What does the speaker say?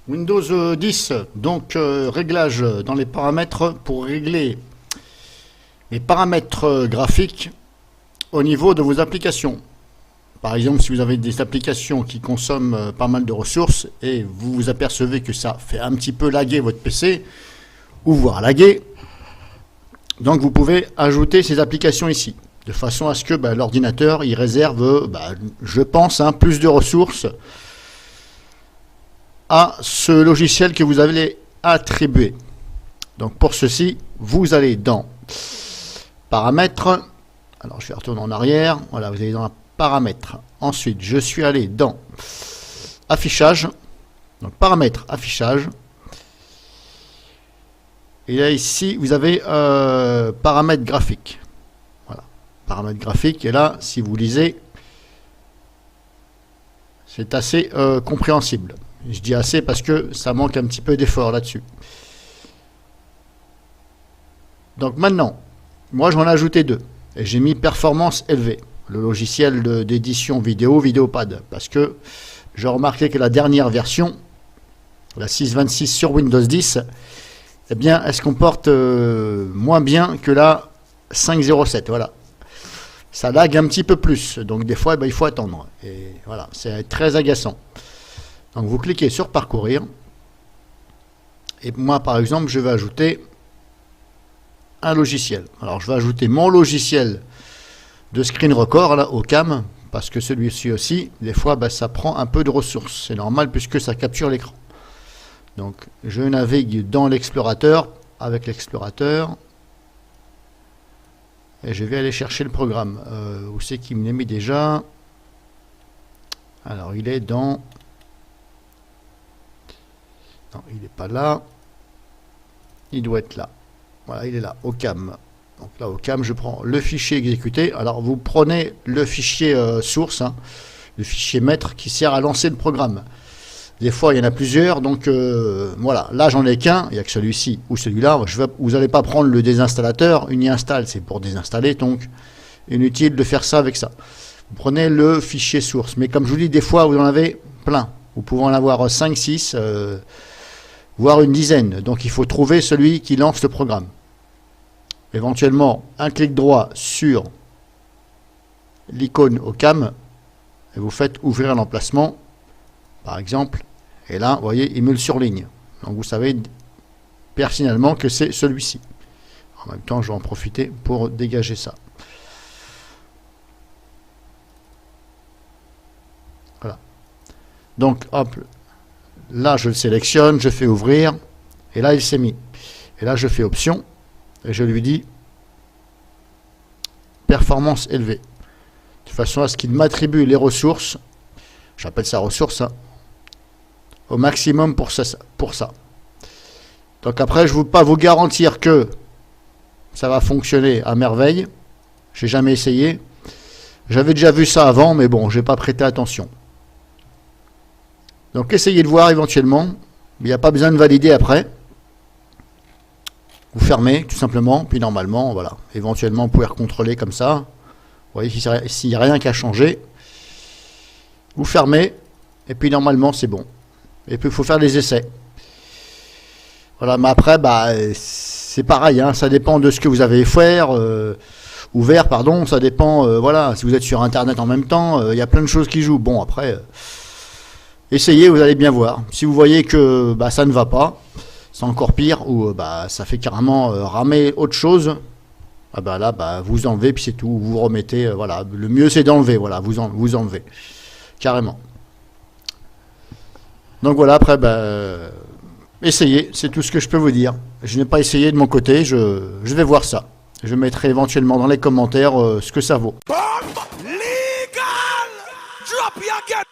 Windows 10, donc réglage dans les paramètres pour régler les paramètres graphiques au niveau de vos applications. Par exemple, si vous avez des applications qui consomment pas mal de ressources et vous vous apercevez que ça fait un petit peu laguer votre PC, ou voire laguer, donc vous pouvez ajouter ces applications ici, de façon à ce que l'ordinateur il réserve, je pense, plus de ressources à ce logiciel que vous avez attribué. Donc pour ceci, vous allez dans Paramètres. Alors je vais retourner en arrière. Voilà, vous allez dans Paramètres. Ensuite, je suis allé dans Affichage. Donc Paramètres, Affichage. Et là ici, vous avez Paramètres graphiques. Voilà, Paramètres graphiques. Et là, si vous lisez, c'est assez compréhensible. Je dis assez parce que ça manque un petit peu d'effort là-dessus. Donc maintenant, moi j'en ai ajouté deux. Et j'ai mis performance élevée, le logiciel d'édition vidéo, Vidéopad. Parce que j'ai remarqué que la dernière version, la 6.26 sur Windows 10, eh bien, elle se comporte moins bien que la 5.07. Voilà. Ça lag un petit peu plus. Donc des fois, il faut attendre. Et voilà, c'est très agaçant. Donc vous cliquez sur Parcourir. Et moi, par exemple, je vais ajouter un logiciel. Alors je vais ajouter mon logiciel de screen record là, au cam, parce que celui-ci aussi, des fois, ça prend un peu de ressources. C'est normal puisque ça capture l'écran. Donc je navigue dans l'explorateur, avec l'explorateur, et je vais aller chercher le programme. Où c'est qu'il me l'a mis déjà? Alors il est dans... Non, il n'est pas là. Il doit être là. Voilà, il est là, au cam. Donc là, au cam, je prends le fichier exécuté. Alors, vous prenez le fichier source, le fichier maître qui sert à lancer le programme. Des fois, il y en a plusieurs. Donc, voilà. Là, j'en ai qu'un. Il n'y a que celui-ci ou celui-là. Vous n'allez pas prendre le désinstallateur. Uninstall, c'est pour désinstaller. Donc, inutile de faire ça avec ça. Vous prenez le fichier source. Mais comme je vous dis, des fois, vous en avez plein. Vous pouvez en avoir 5, 6... voire une dizaine. Donc il faut trouver celui qui lance le programme. Éventuellement, un clic droit sur l'icône au cam et vous faites ouvrir l'emplacement, par exemple. Et là, vous voyez, il me le surligne. Donc vous savez personnellement que c'est celui-ci. En même temps, je vais en profiter pour dégager ça. Voilà. Donc, hop. Là, je le sélectionne, je fais ouvrir, et là, il s'est mis. Et là, je fais option, et je lui dis performance élevée. De façon à ce qu'il m'attribue les ressources, j'appelle ça ressources, au maximum pour ça. Donc après, je ne veux pas vous garantir que ça va fonctionner à merveille. J'ai jamais essayé. J'avais déjà vu ça avant, mais bon, je n'ai pas prêté attention. Donc essayez de voir éventuellement. Il n'y a pas besoin de valider après. Vous fermez tout simplement. Puis normalement, voilà. Éventuellement, vous pouvez recontrôler comme ça. Vous voyez, s'il n'y a rien qu'à changer. Vous fermez. Et puis normalement, c'est bon. Et puis il faut faire des essais. Voilà, mais après, c'est pareil. Ça dépend de ce que vous avez ouvert, pardon. Ça dépend, voilà. Si vous êtes sur Internet en même temps, il y a plein de choses qui jouent. Bon, après... essayez, vous allez bien voir. Si vous voyez que ça ne va pas, c'est encore pire, ou ça fait carrément ramer autre chose, là, vous enlevez, puis c'est tout. Vous remettez, voilà. Le mieux, c'est d'enlever, voilà. Vous enlevez. Carrément. Donc voilà, après, essayez. C'est tout ce que je peux vous dire. Je n'ai pas essayé de mon côté. Je vais voir ça. Je mettrai éventuellement dans les commentaires ce que ça vaut. Legal! Drop you again!